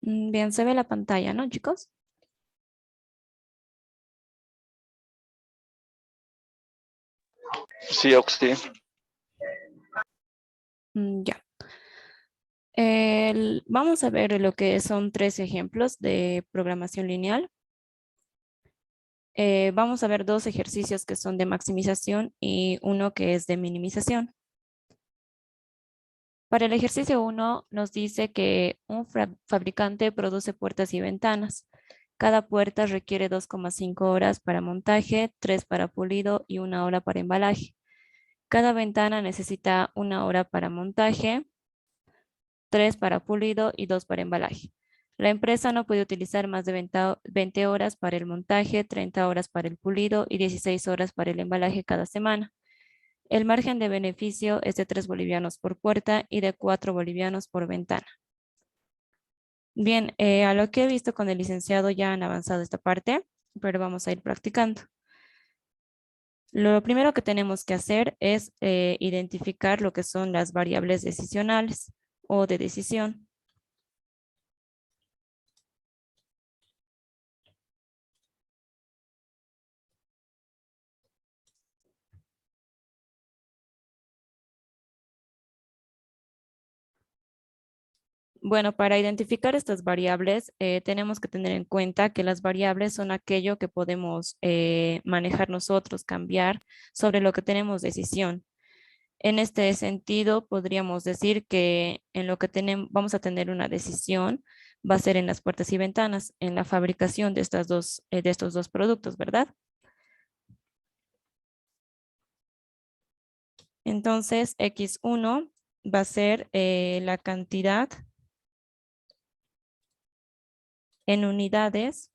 Bien, se ve la pantalla, ¿no, chicos? Sí, Oxy. Ya. Vamos a ver lo que son tres ejemplos de programación lineal. Vamos a ver dos ejercicios que son de maximización y uno que es de minimización. Para el ejercicio 1 nos dice que un fabricante produce puertas y ventanas. Cada puerta requiere 2,5 horas para montaje, 3 para pulido y 1 hora para embalaje. Cada ventana necesita 1 hora para montaje, 3 para pulido y 2 para embalaje. La empresa no puede utilizar más de 20 horas para el montaje, 30 horas para el pulido y 16 horas para el embalaje cada semana. El margen de beneficio es de 3 bolivianos por puerta y de 4 bolivianos por ventana. Bien, a lo que he visto con el licenciado ya han avanzado esta parte, pero vamos a ir practicando. Lo primero que tenemos que hacer es identificar lo que son las variables decisionales o de decisión. Bueno, para identificar estas variables, tenemos que tener en cuenta que las variables son aquello que podemos manejar nosotros, cambiar sobre lo que tenemos decisión. En este sentido, podríamos decir que en lo que tenemos, vamos a tener una decisión, va a ser en las puertas y ventanas, en la fabricación de de estos dos productos, ¿verdad? Entonces, X1 va a ser la cantidad en unidades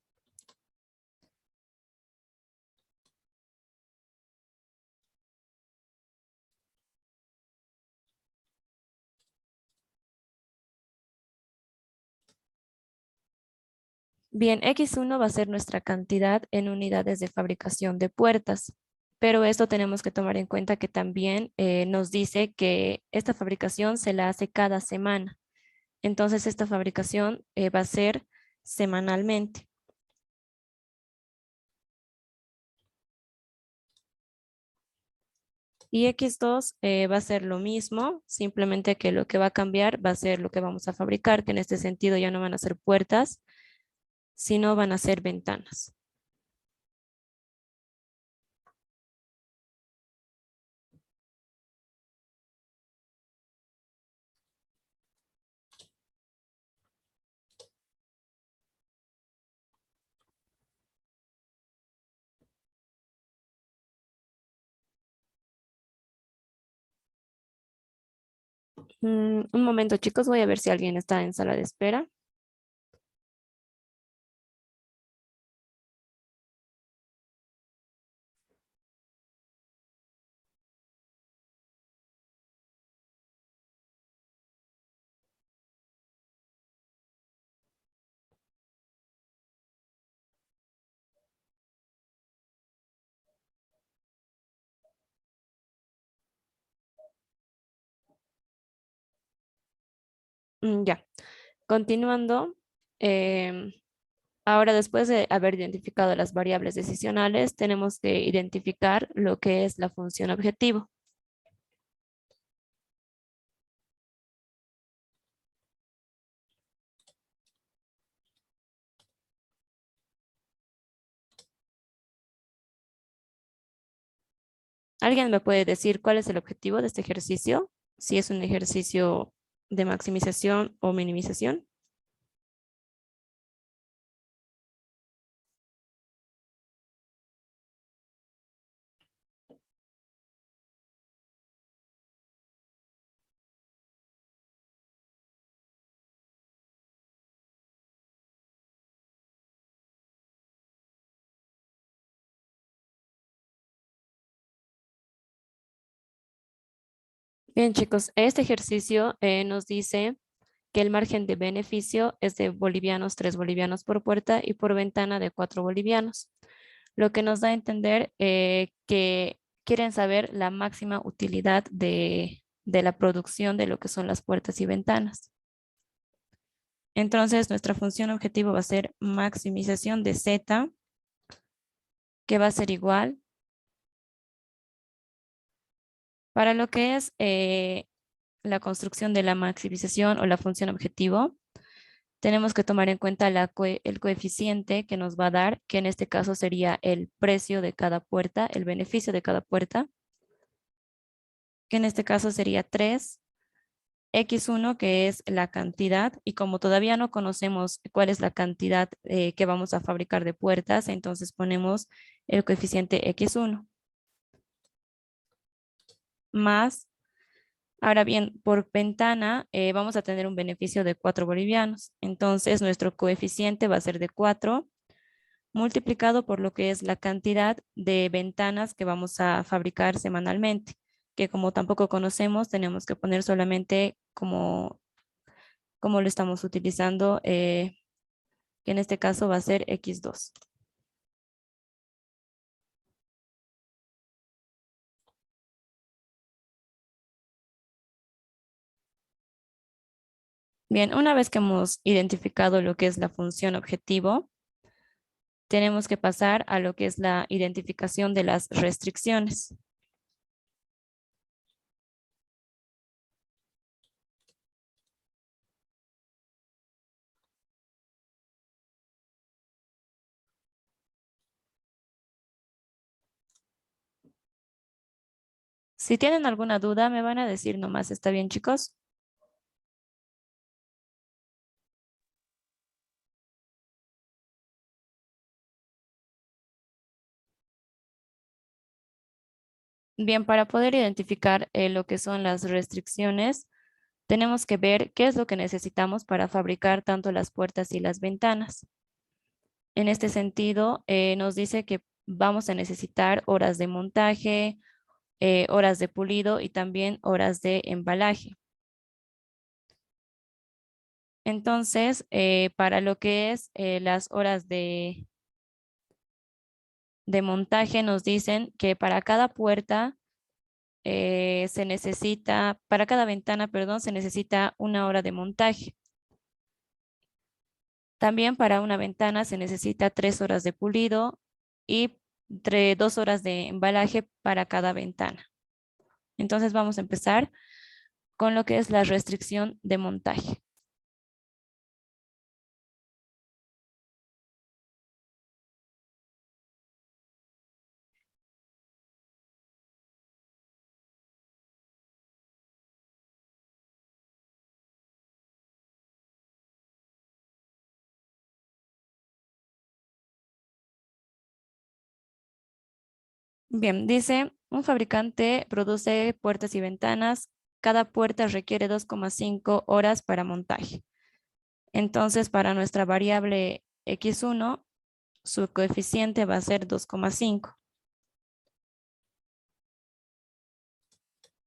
Bien, X1 va a ser nuestra cantidad en unidades de fabricación de puertas, pero esto tenemos que tomar en cuenta que también nos dice que esta fabricación se la hace cada semana. Entonces, esta fabricación va a ser semanalmente. Y X2 va a ser lo mismo, simplemente que lo que va a cambiar va a ser lo que vamos a fabricar, que en este sentido ya no van a ser puertas, sino van a ser ventanas. Un momento, chicos, voy a ver si alguien está en sala de espera. Ya, continuando, em, ahora después de haber identificado las variables decisionales, tenemos que identificar lo que es la función objetivo. ¿Alguien me puede decir cuál es el objetivo de este ejercicio? Si es un ejercicio de maximización o minimización. Bien, chicos, este ejercicio nos dice que el margen de beneficio es de bolivianos, 3 bolivianos por puerta y por ventana de 4 bolivianos, lo que nos da a entender que quieren saber la máxima utilidad de la producción de lo que son las puertas y ventanas. Entonces, nuestra función objetivo va a ser maximización de Z, que va a ser igual. Para lo que es la construcción de la maximización o la función objetivo, tenemos que tomar en cuenta el coeficiente que nos va a dar, que en este caso sería el precio de cada puerta, el beneficio de cada puerta, que en este caso sería 3, X1, que es la cantidad, y como todavía no conocemos cuál es la cantidad que vamos a fabricar de puertas, entonces ponemos el coeficiente X1 más. Ahora bien, por ventana vamos a tener un beneficio de 4 bolivianos. Entonces, nuestro coeficiente va a ser de 4 multiplicado por lo que es la cantidad de ventanas que vamos a fabricar semanalmente, que como tampoco conocemos, tenemos que poner solamente como lo estamos utilizando, que en este caso va a ser X2. Bien, una vez que hemos identificado lo que es la función objetivo, tenemos que pasar a lo que es la identificación de las restricciones. Si tienen alguna duda, me van a decir nomás. ¿Está bien, chicos? Bien, para poder identificar lo que son las restricciones, tenemos que ver qué es lo que necesitamos para fabricar tanto las puertas y las ventanas. En este sentido, nos dice que vamos a necesitar horas de montaje, horas de pulido y también horas de embalaje. Entonces, para lo que es las horas de montaje, nos dicen que para cada puerta se necesita, para cada ventana, perdón, se necesita 1 hora de montaje. También para una ventana se necesita 3 horas de pulido y 2 horas de embalaje para cada ventana. Entonces vamos a empezar con lo que es la restricción de montaje. Bien, dice, un fabricante produce puertas y ventanas. Cada puerta requiere 2,5 horas para montaje. Entonces, para nuestra variable X1, su coeficiente va a ser 2,5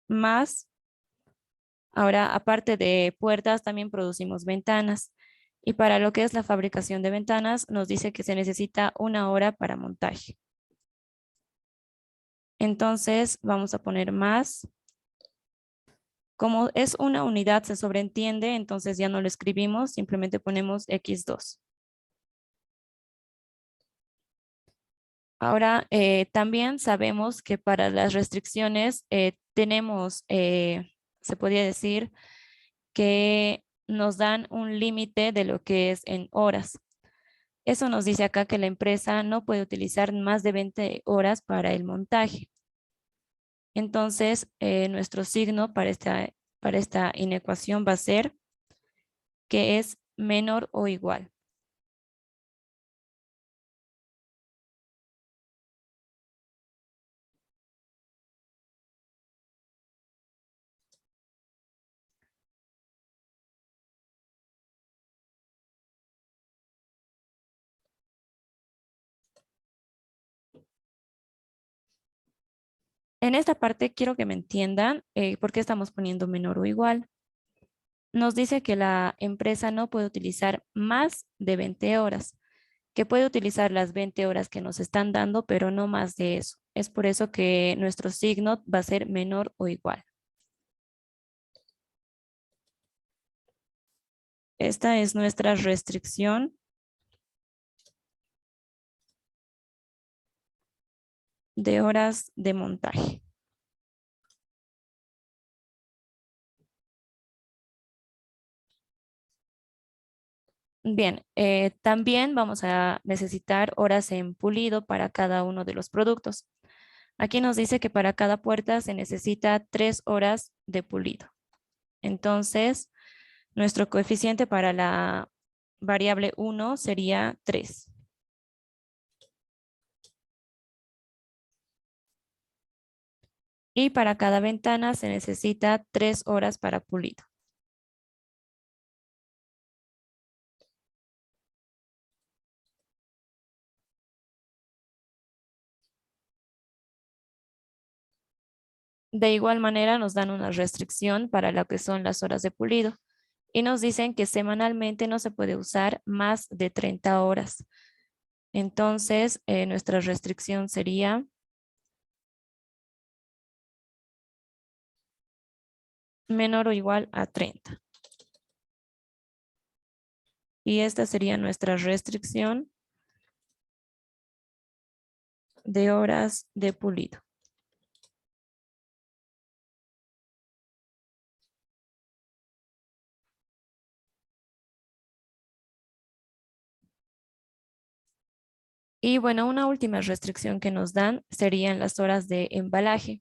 más. Ahora, aparte de puertas, también producimos ventanas. Y para lo que es la fabricación de ventanas, nos dice que se necesita 1 hora para montaje. Entonces, vamos a poner más. Como es una unidad, se sobreentiende, entonces ya no lo escribimos, simplemente ponemos X2. Ahora, también sabemos que para las restricciones tenemos, se podría decir, que nos dan un límite de lo que es en horas. Eso nos dice acá que la empresa no puede utilizar más de 20 horas para el montaje. Entonces, nuestro signo para esta inecuación va a ser que es menor o igual. En esta parte quiero que me entiendan por qué estamos poniendo menor o igual. Nos dice que la empresa no puede utilizar más de 20 horas, que puede utilizar las 20 horas que nos están dando, pero no más de eso. Es por eso que nuestro signo va a ser menor o igual. Esta es nuestra restricción de horas de montaje. Bien, también vamos a necesitar horas en pulido para cada uno de los productos. Aquí nos dice que para cada puerta se necesita 3 horas de pulido. Entonces, nuestro coeficiente para la variable 1 sería 3. Y para cada ventana se necesita 3 horas para pulido. De igual manera nos dan una restricción para lo que son las horas de pulido y nos dicen que semanalmente no se puede usar más de 30 horas. Entonces, nuestra restricción sería menor o igual a 30. Y esta sería nuestra restricción de horas de pulido. Y bueno, una última restricción que nos dan serían las horas de embalaje.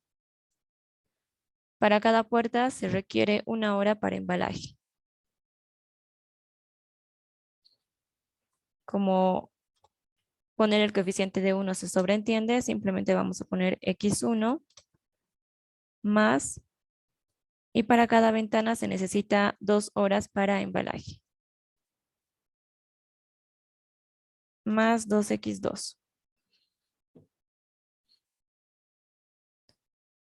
Para cada puerta se requiere 1 hora para embalaje. Como poner el coeficiente de 1 se sobreentiende, simplemente vamos a poner x1 más, y para cada ventana se necesita 2 horas para embalaje, más 2x2.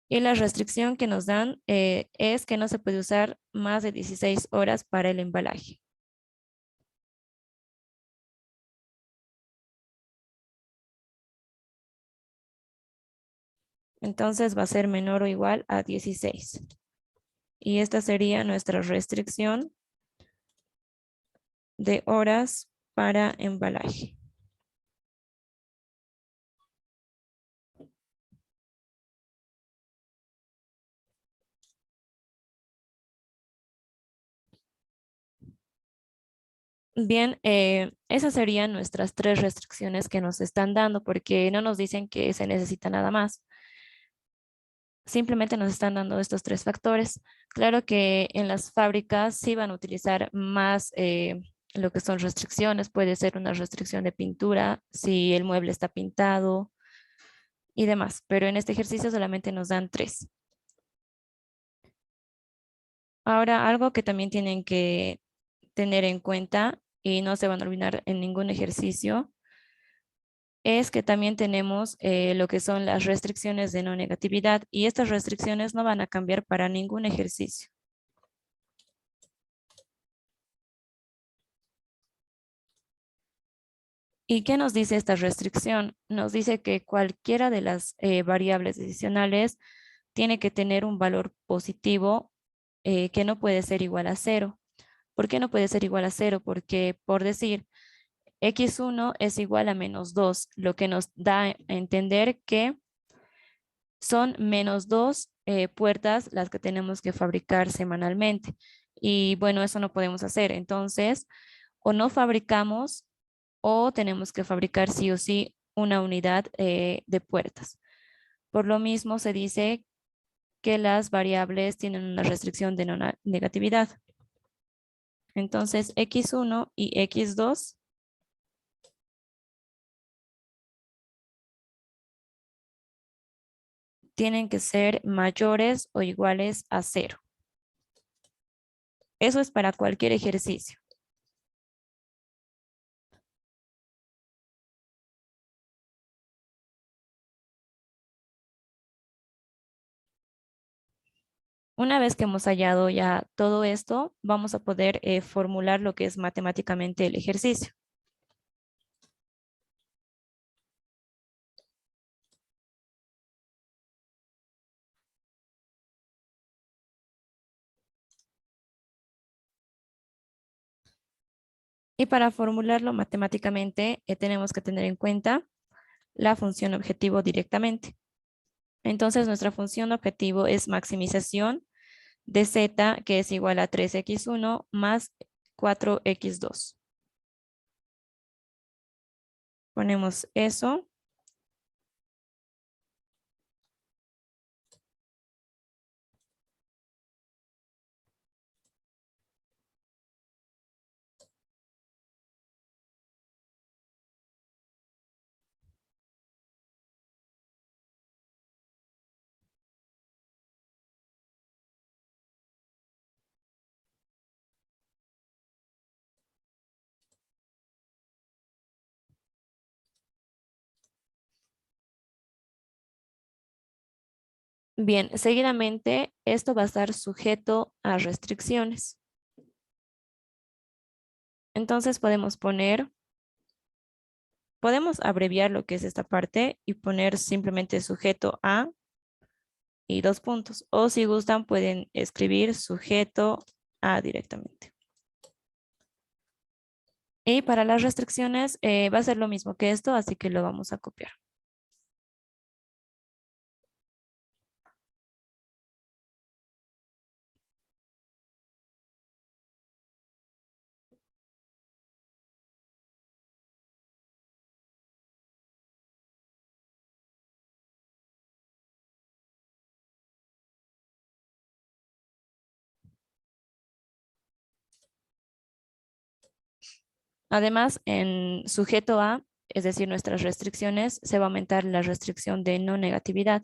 Y la restricción que nos dan es que no se puede usar más de 16 horas para el embalaje. Entonces va a ser menor o igual a 16. Y esta sería nuestra restricción de horas para embalaje. Bien, esas serían nuestras 3 restricciones que nos están dando porque no nos dicen que se necesita nada más. Simplemente nos están dando estos 3 factores. Claro que en las fábricas sí van a utilizar más lo que son restricciones. Puede ser una restricción de pintura si el mueble está pintado y demás. Pero en este ejercicio solamente nos dan 3. Ahora, algo que también tienen que tener en cuenta y no se van a olvidar en ningún ejercicio es que también tenemos lo que son las restricciones de no negatividad y estas restricciones no van a cambiar para ningún ejercicio. ¿Y qué nos dice esta restricción? Nos dice que cualquiera de las variables adicionales tiene que tener un valor positivo que no puede ser igual a 0. ¿Por qué no puede ser igual a 0? Porque, por decir, x1 es igual a -2, lo que nos da a entender que son -2 puertas las que tenemos que fabricar semanalmente. Y bueno, eso no podemos hacer. Entonces, o no fabricamos o tenemos que fabricar sí o sí una unidad de puertas. Por lo mismo, se dice que las variables tienen una restricción de no negatividad. Entonces, x1 y x2 tienen que ser mayores o iguales a 0. Eso es para cualquier ejercicio. Una vez que hemos hallado ya todo esto, vamos a poder formular lo que es matemáticamente el ejercicio. Y para formularlo matemáticamente, tenemos que tener en cuenta la función objetivo directamente. Entonces, nuestra función objetivo es maximización de z, que es igual a 3x1 más 4x2. Ponemos eso. Bien, seguidamente esto va a estar sujeto a restricciones. Entonces podemos abreviar lo que es esta parte y poner simplemente sujeto a y dos puntos. O si gustan pueden escribir sujeto a directamente. Y para las restricciones va a ser lo mismo que esto, así que lo vamos a copiar. Además, en sujeto a, es decir, nuestras restricciones, se va a aumentar la restricción de no negatividad.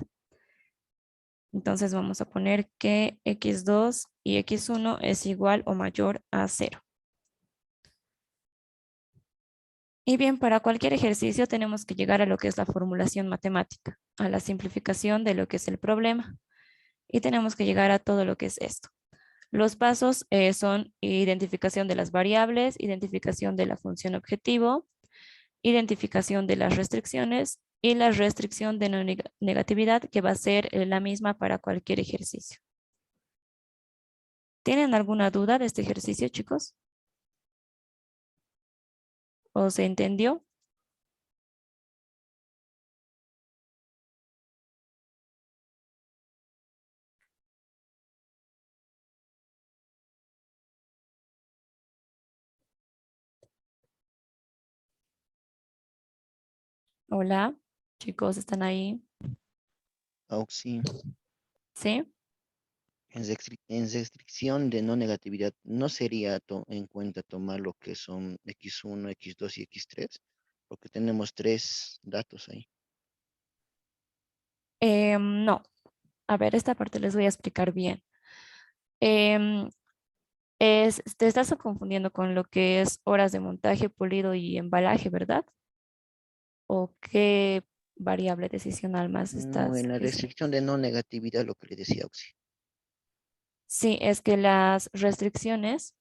Entonces vamos a poner que x2 y x1 es igual o mayor a 0. Y bien, para cualquier ejercicio tenemos que llegar a lo que es la formulación matemática, a la simplificación de lo que es el problema. Y tenemos que llegar a todo lo que es esto. Los pasos son identificación de las variables, identificación de la función objetivo, identificación de las restricciones y la restricción de no negatividad, que va a ser la misma para cualquier ejercicio. ¿Tienen alguna duda de este ejercicio, chicos? ¿O se entendió? Hola, chicos, ¿están ahí? Auxi, ¿Sí? en restricción de no negatividad, ¿no sería en cuenta tomar lo que son x1, x2 y x3? Porque tenemos tres datos ahí. No. A ver, esta parte les voy a explicar bien. Em, te estás confundiendo con lo que es horas de montaje, pulido y embalaje, ¿verdad? ¿O qué variable decisional más No, estás en la diciendo? restricción de no negatividad, lo que le decía Auxi. Sí, es que las restricciones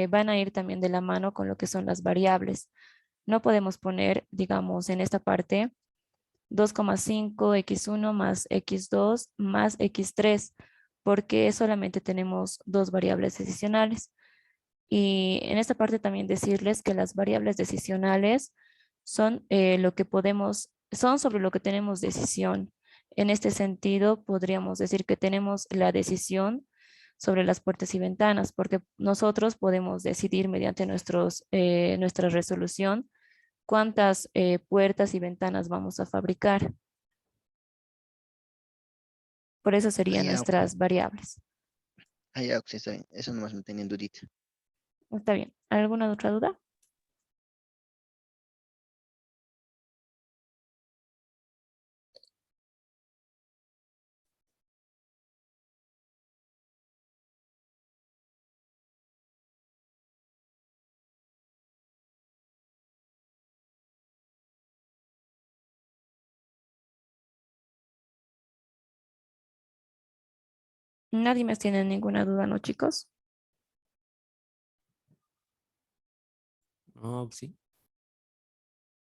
van a ir también de la mano con lo que son las variables. No podemos poner, digamos, en esta parte 2,5 x1 más x2 más x3, porque solamente tenemos dos variables decisionales. Y en esta parte también decirles que las variables decisionales son son sobre lo que tenemos decisión. En este sentido, podríamos decir que tenemos la decisión sobre las puertas y ventanas, porque nosotros podemos decidir mediante nuestra resolución cuántas puertas y ventanas vamos a fabricar. Por eso Ah, serían ya, Auxi. nuestras variables. Ah, ya, Auxi, está bien. Eso nomás me tenía en dudita. Está bien. ¿Alguna otra duda? Nadie más tiene ninguna duda, ¿no, chicos? No, sí.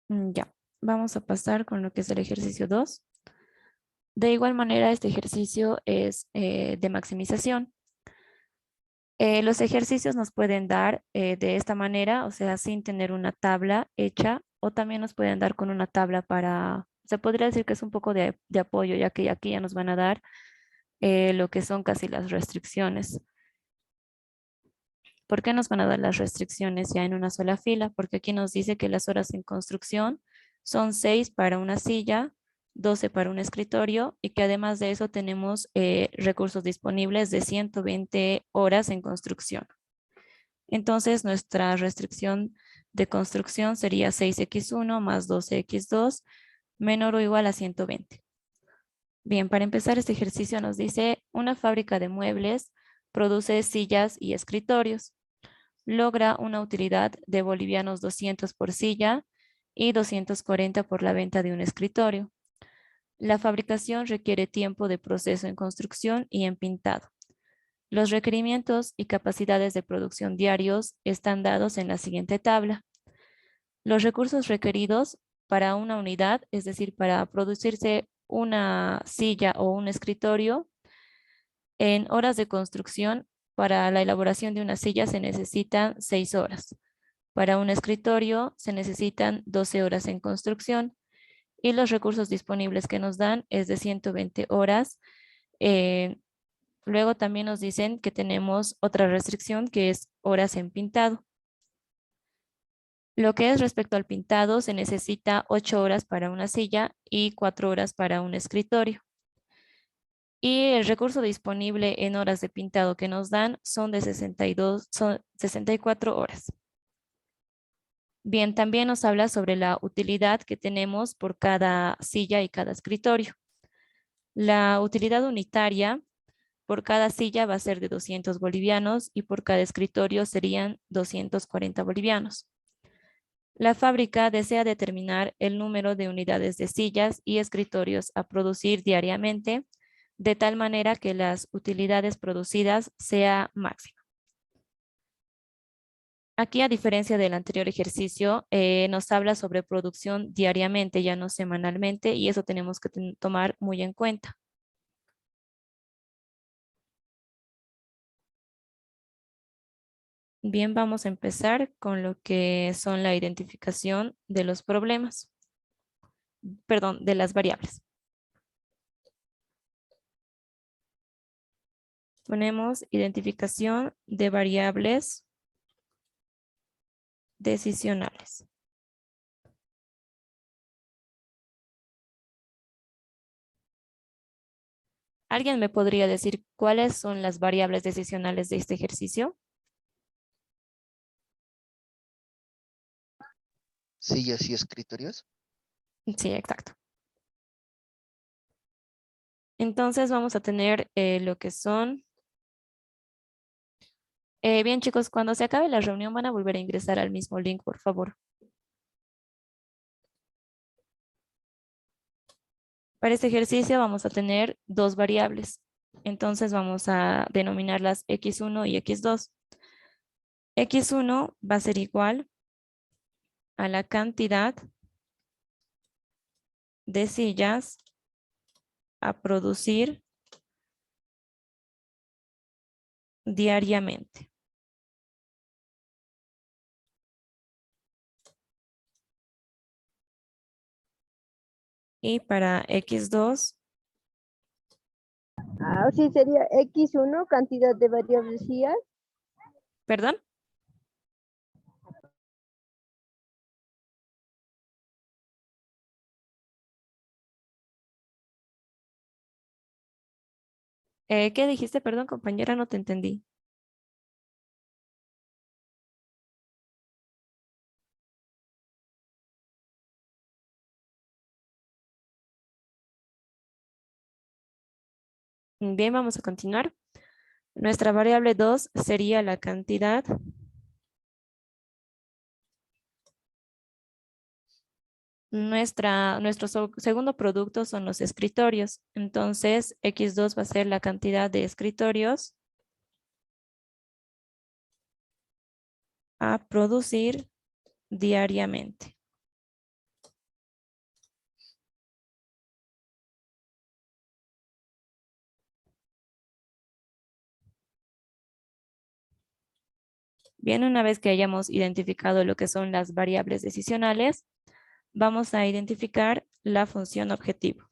Ya, vamos a pasar con lo que es el ejercicio 2. De igual manera, este ejercicio es de maximización. Los ejercicios nos pueden dar de esta manera, o sea, sin tener una tabla hecha, o también nos pueden dar con una tabla para, se podría decir que es un poco de apoyo, ya que aquí ya nos van a dar lo que son casi las restricciones. ¿Por qué nos van a dar las restricciones ya en una sola fila? Porque aquí nos dice que las horas en construcción son 6 para una silla, 12 para un escritorio y que además de eso tenemos recursos disponibles de 120 horas en construcción. Entonces, nuestra restricción de construcción sería 6x1 más 12x2 menor o igual a 120. Bien, para empezar este ejercicio nos dice, una fábrica de muebles produce sillas y escritorios. Logra una utilidad de bolivianos 200 por silla y 240 por la venta de un escritorio. La fabricación requiere tiempo de proceso en construcción y en pintado. Los requerimientos y capacidades de producción diarios están dados en la siguiente tabla. Los recursos requeridos para una unidad, es decir, para producirse una silla o un escritorio, en horas de construcción, para la elaboración de una silla se necesitan 6 horas. Para un escritorio se necesitan 12 horas en construcción y los recursos disponibles que nos dan es de 120 horas. Eh, Luego también nos dicen que tenemos otra restricción que es horas en pintado. Lo que es respecto al pintado, se necesita 8 horas para una silla y 4 horas para un escritorio. Y el recurso disponible en horas de pintado que nos dan son de 64 horas. Bien, también nos habla sobre la utilidad que tenemos por cada silla y cada escritorio. La utilidad unitaria por cada silla va a ser de 200 bolivianos y por cada escritorio serían 240 bolivianos. La fábrica desea determinar el número de unidades de sillas y escritorios a producir diariamente, de tal manera que las utilidades producidas sea máxima. Aquí, a diferencia del anterior ejercicio, nos habla sobre producción diariamente, ya no semanalmente, y eso tenemos que tomar muy en cuenta. Bien, vamos a empezar con lo que son la identificación de los problemas, perdón, de las variables. Ponemos identificación de variables decisionales. ¿Alguien me podría decir cuáles son las variables decisionales de este ejercicio? Sillas y escritorios. Sí, exacto. Entonces vamos a tener lo que son. Bien, chicos, cuando se acabe la reunión van a volver a ingresar al mismo link, por favor. Para este ejercicio vamos a tener dos variables. Entonces vamos a denominarlas x1 y x2. X1 va a ser igual a la cantidad de sillas a producir diariamente. Y para x2, Sí, sería X1, cantidad de variables sillas. perdón, ¿qué dijiste? Perdón, compañera, no te entendí. Bien, vamos a continuar. Nuestra variable 2 sería la cantidad nuestro segundo producto son los escritorios. Entonces, X2 va a ser la cantidad de escritorios a producir diariamente. Bien, una vez que hayamos identificado lo que son las variables decisionales, vamos a identificar la función objetivo.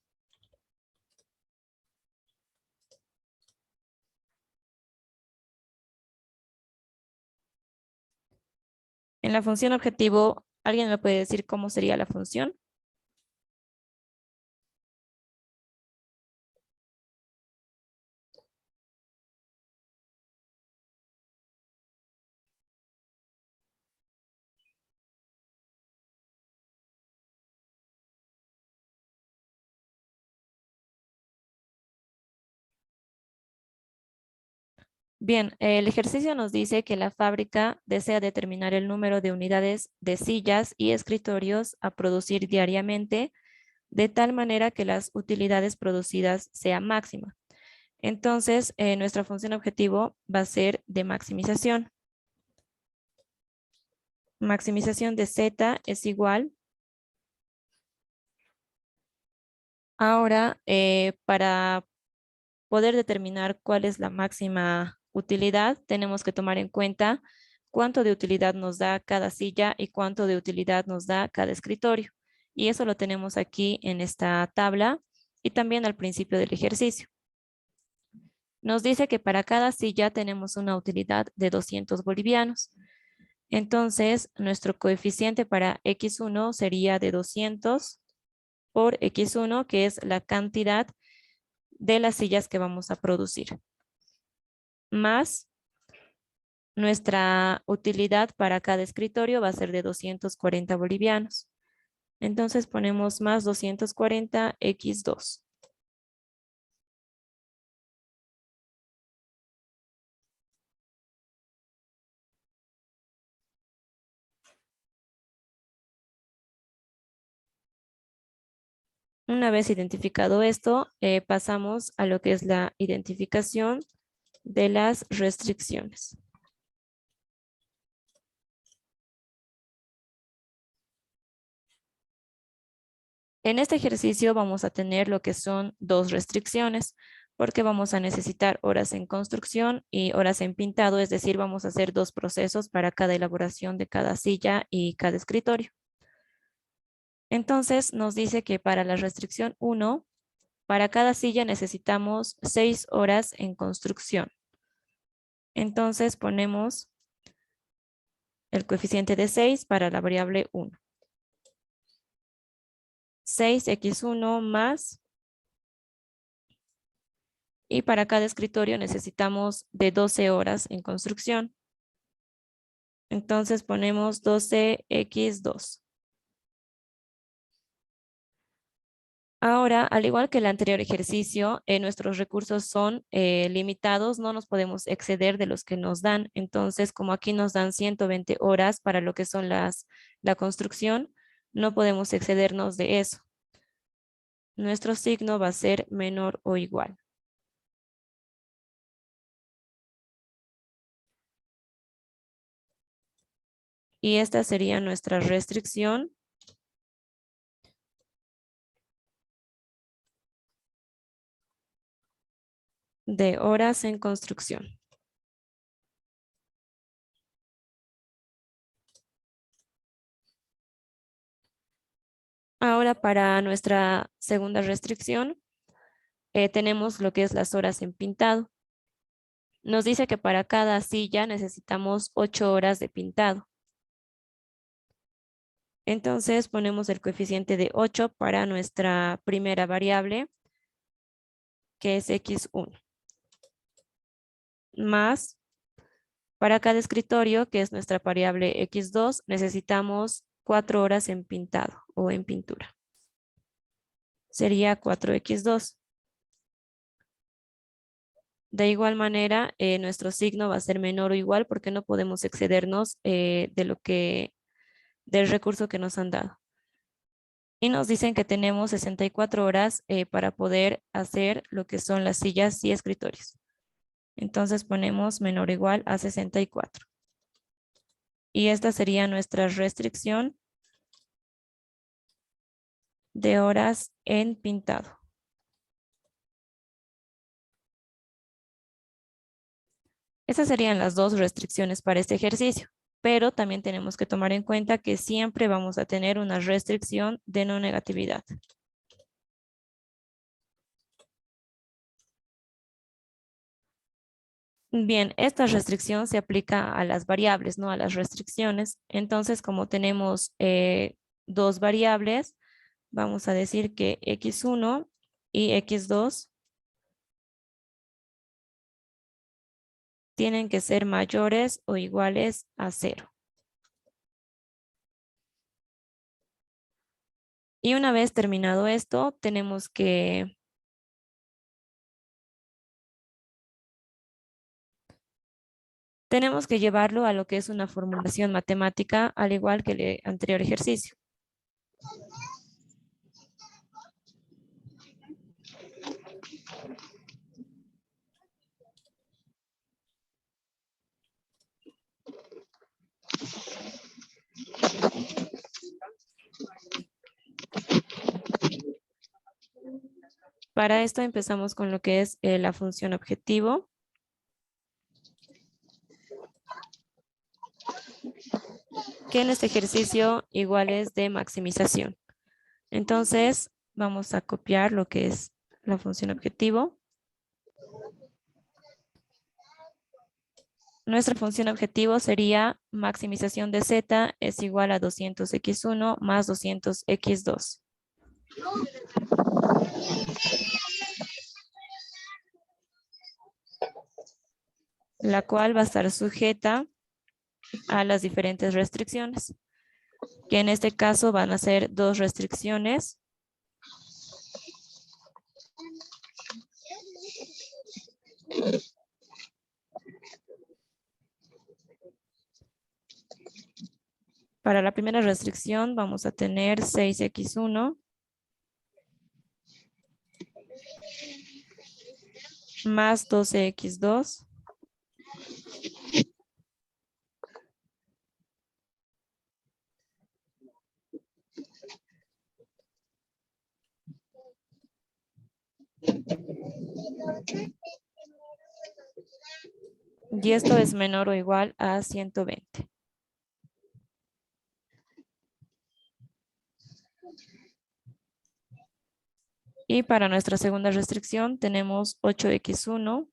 En la función objetivo, ¿alguien me puede decir cómo sería la función? Bien, el ejercicio nos dice que la fábrica desea determinar el número de unidades de sillas y escritorios a producir diariamente de tal manera que las utilidades producidas sean máximas. Entonces, nuestra función objetivo va a ser de maximización. Maximización de Z es igual. Ahora, para poder determinar cuál es la máxima utilidad, tenemos que tomar en cuenta cuánto de utilidad nos da cada silla y cuánto de utilidad nos da cada escritorio. Y eso lo tenemos aquí en esta tabla y también al principio del ejercicio. Nos dice que para cada silla tenemos una utilidad de 200 bolivianos. Entonces, nuestro coeficiente para X1 sería de 200 por X1, que es la cantidad de las sillas que vamos a producir, más nuestra utilidad para cada escritorio va a ser de 240 bolivianos. Entonces ponemos más 240 X2. Una vez identificado esto, pasamos a lo que es la identificación de las restricciones. En este ejercicio vamos a tener lo que son dos restricciones, porque vamos a necesitar horas en construcción y horas en pintado, es decir, vamos a hacer dos procesos para cada elaboración de cada silla y cada escritorio. Entonces nos dice que para la restricción 1, para cada silla necesitamos 6 horas en construcción. Entonces ponemos el coeficiente de 6 para la variable 1. 6x1 más, y para cada escritorio necesitamos de 12 horas en construcción. Entonces ponemos 12x2. Ahora, al igual que el anterior ejercicio, nuestros recursos son limitados, no nos podemos exceder de los que nos dan. Entonces, como aquí nos dan 120 horas para lo que son la construcción, no podemos excedernos de eso. Nuestro signo va a ser menor o igual. Y esta sería nuestra restricción de horas en construcción. Ahora para nuestra segunda restricción, tenemos lo que es las horas en pintado. Nos dice que para cada silla necesitamos 8 horas de pintado. Entonces ponemos el coeficiente de 8 para nuestra primera variable, que es X1. Más, para cada escritorio, que es nuestra variable X2, necesitamos 4 horas en pintado o en pintura. Sería 4x2. De igual manera, nuestro signo va a ser menor o igual porque no podemos excedernos del recurso que nos han dado. Y nos dicen que tenemos 64 horas para poder hacer lo que son las sillas y escritorios. Entonces ponemos menor o igual a 64. Y esta sería nuestra restricción de horas en pintado. Esas serían las dos restricciones para este ejercicio, pero también tenemos que tomar en cuenta que siempre vamos a tener una restricción de no negatividad. Bien, esta restricción se aplica a las variables, no a las restricciones. Entonces, como tenemos dos variables, vamos a decir que x1 y x2 tienen que ser mayores o iguales a 0. Y una vez terminado esto, tenemos que llevarlo a lo que es una formulación matemática, al igual que el anterior ejercicio. Para esto empezamos con lo que es la función objetivo. Que en este ejercicio igual es de maximización. Entonces vamos a copiar lo que es la función objetivo. Nuestra función objetivo sería maximización de z es igual a 200x1 más 200x2. La cual va a estar sujeta a las diferentes restricciones, que en este caso van a ser dos restricciones. Para la primera restricción vamos a tener 6x1 más 12x2 y esto es menor o igual a 120. Y para nuestra segunda restricción tenemos 8x1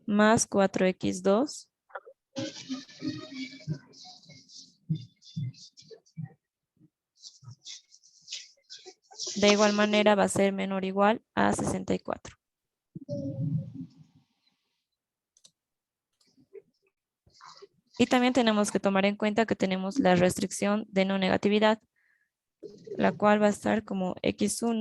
más 4x2 de igual manera va a ser menor o igual a 64. Y también tenemos que tomar en cuenta que tenemos la restricción de no negatividad, la cual va a estar como x1